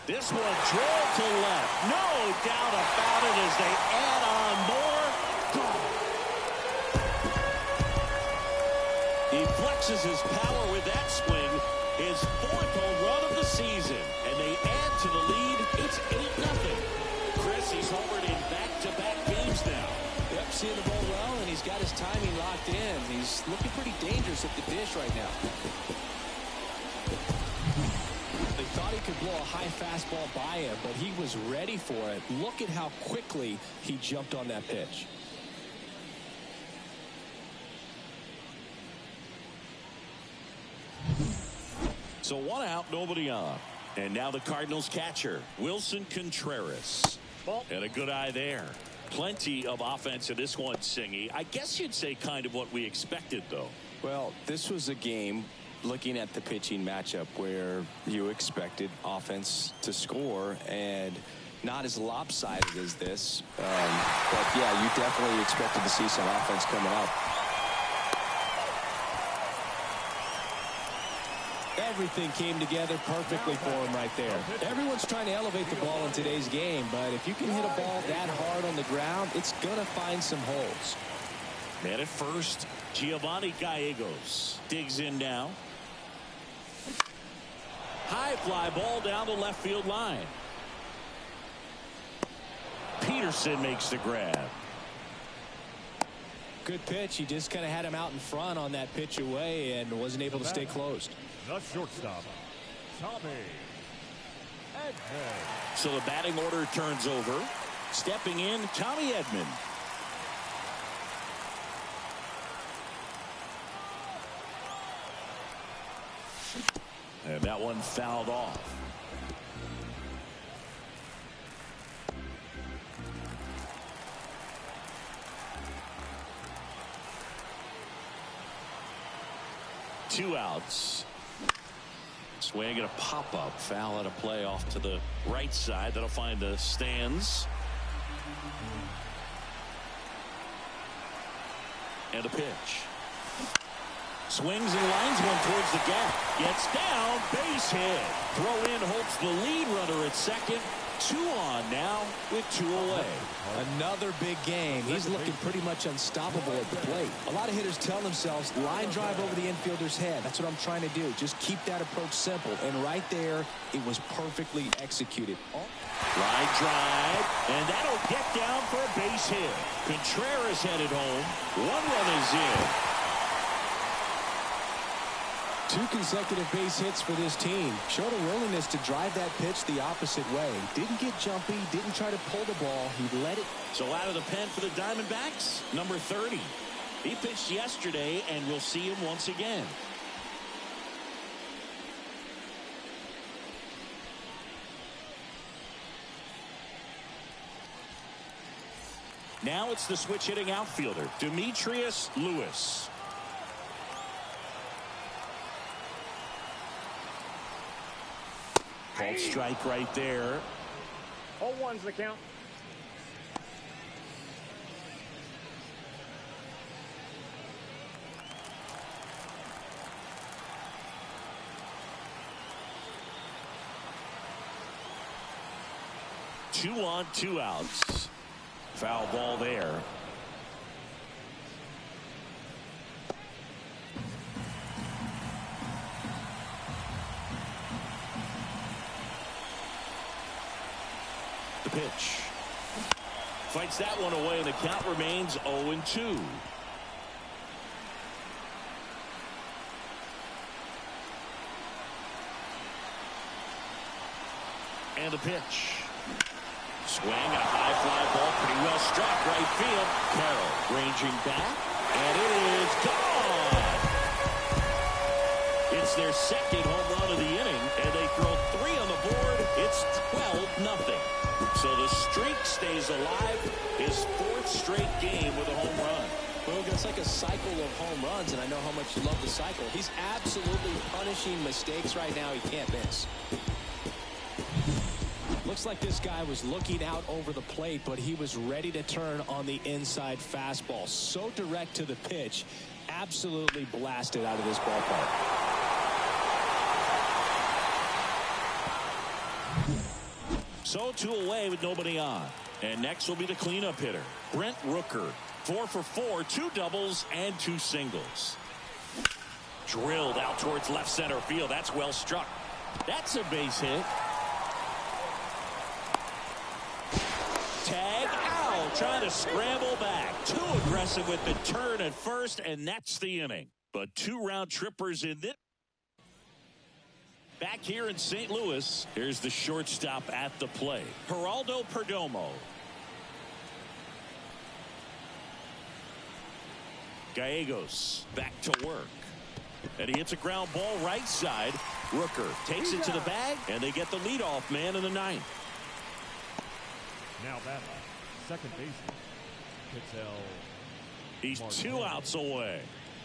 This one drilled to left. No doubt about it as they add on more. Gone. He flexes his power with that swing. His 4th home run of the season. And they add to the lead. It's 8-0. Chris, he's homered in back-to-back games now. Yep, seeing the ball well, and he's got his timing locked in. He's looking pretty dangerous at the dish right now. They thought he could blow a high fastball by him, but he was ready for it. Look at how quickly he jumped on that pitch. So 1 out, nobody on. And now the Cardinals catcher, Wilson Contreras. And a good eye there. Plenty of offense in this one, Singy. I guess you'd say kind of what we expected, though. Well, this was a game, looking at the pitching matchup, where you expected offense to score, and not as lopsided as this. But, yeah, you definitely expected to see some offense coming up. Everything came together perfectly for him right there. Everyone's trying to elevate the ball in today's game, but if you can hit a ball that hard on the ground, it's going to find some holes. Man at first, Giovanni Gallegos digs in now. High fly ball down the left field line. Peterson makes the grab. Good pitch. He just kind of had him out in front on that pitch away and wasn't able to stay closed. The shortstop, Tommy Edman. So the batting order turns over. Stepping in, Tommy Edman. And that one fouled off. Two outs. Swing and a pop-up. Foul at a play off to the right side. That'll find the stands. And a pitch. Swings and lines one towards the gap. Gets down. Base hit. Throw in holds the lead runner at second. 2 on now with 2 away. Another big game. He's looking pretty much unstoppable at the plate. A lot of hitters tell themselves, line drive over the infielder's head. That's what I'm trying to do. Just keep that approach simple. And right there, it was perfectly executed. Line drive, and that'll get down for a base hit. Contreras headed home. 1 run is in. 2 consecutive base hits for this team. Showed a willingness to drive that pitch the opposite way. Didn't get jumpy, didn't try to pull the ball. He let it. So out of the pen for the Diamondbacks, number 30. He pitched yesterday, and we'll see him once again. Now it's the switch hitting outfielder, Demetrius Lewis. Called strike right there. 0-1's the count. Two on, 2 outs. Foul ball there. The pitch. Fights that one away, and the count remains 0-2. And the pitch. Swing and a high fly ball, pretty well struck right field. Carroll ranging back, and it is gone. It's their second home run of the inning, and they throw 3 on the board. It's 12-0. So the streak stays alive. His 4th straight game with a home run. Boog, it's like a cycle of home runs, and I know how much you love the cycle. He's absolutely punishing mistakes right now he can't miss. Looks like this guy was looking out over the plate, but he was ready to turn on the inside fastball. So direct to the pitch. Absolutely blasted out of this ballpark. So 2 away with nobody on. And next will be the cleanup hitter, Brent Rooker. 4 for 4, 2 doubles and 2 singles. Drilled out towards left center field. That's well struck. That's a base hit. Tag out, trying to scramble back. Too aggressive with the turn at first, and that's the inning. But 2 round trippers in this. Back here in St. Louis, here's the shortstop at the plate, Geraldo Perdomo. Gallegos back to work. And he hits a ground ball right side. Rooker takes it to the bag, and they get the leadoff man in the 9th. Now batting, second baseman, Ketel. He's Marte. 2 outs away.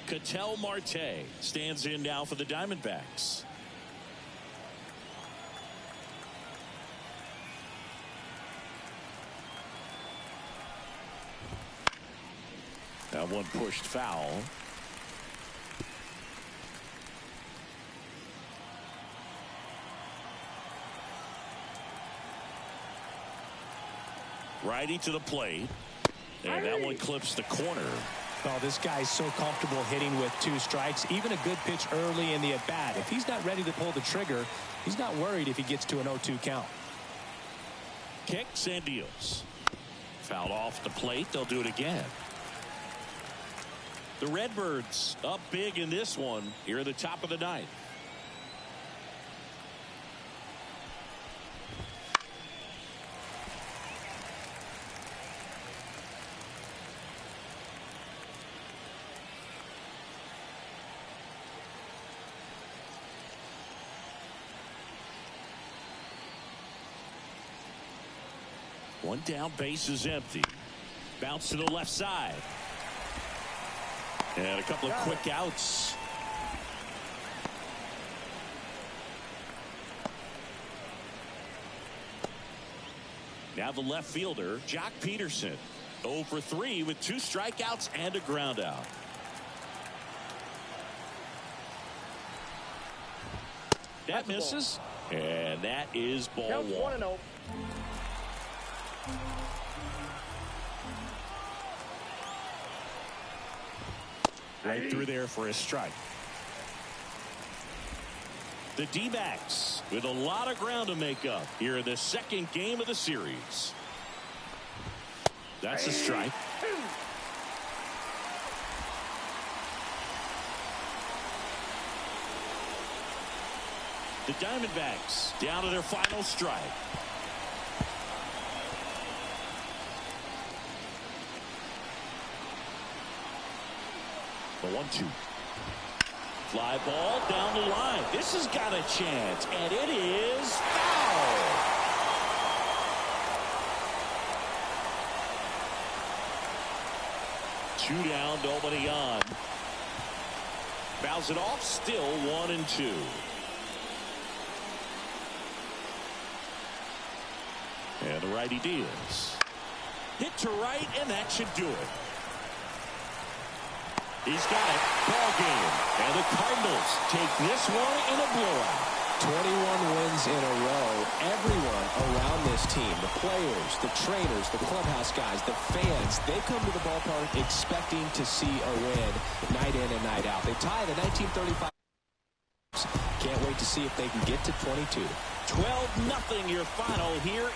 Ketel Marte stands in now for the Diamondbacks. That one pushed foul. Righty to the plate. And that one clips the corner. Oh, this guy's so comfortable hitting with 2 strikes. Even a good pitch early in the at-bat. If he's not ready to pull the trigger, he's not worried if he gets to an 0-2 count. Kicks and deals. Fouled off the plate. They'll do it again. The Redbirds up big in this one here at the top of the 9th. One down, base is empty. Bounce to the left side. And a couple of quick outs. Now the left fielder, Jock Peterson. 0 for 3 with 2 strikeouts and a ground out. That misses. And that is ball 1. 1-0. Right through there for a strike. The D-backs with a lot of ground to make up here in the second game of the series. That's a strike. The Diamondbacks down to their final strike. The 1-2. Fly ball down the line. This has got a chance, and it is foul. Two down, nobody on. Fouls it off, still 1-2. And the righty deals. Hit to right, and that should do it. He's got it. Ball game. And the Cardinals take this one in a blowout. 21 wins in a row. Everyone around this team, the players, the trainers, the clubhouse guys, the fans, they come to the ballpark expecting to see a win night in and night out. They tie the 1935. Can't wait to see if they can get to 22. 12-0 your final here.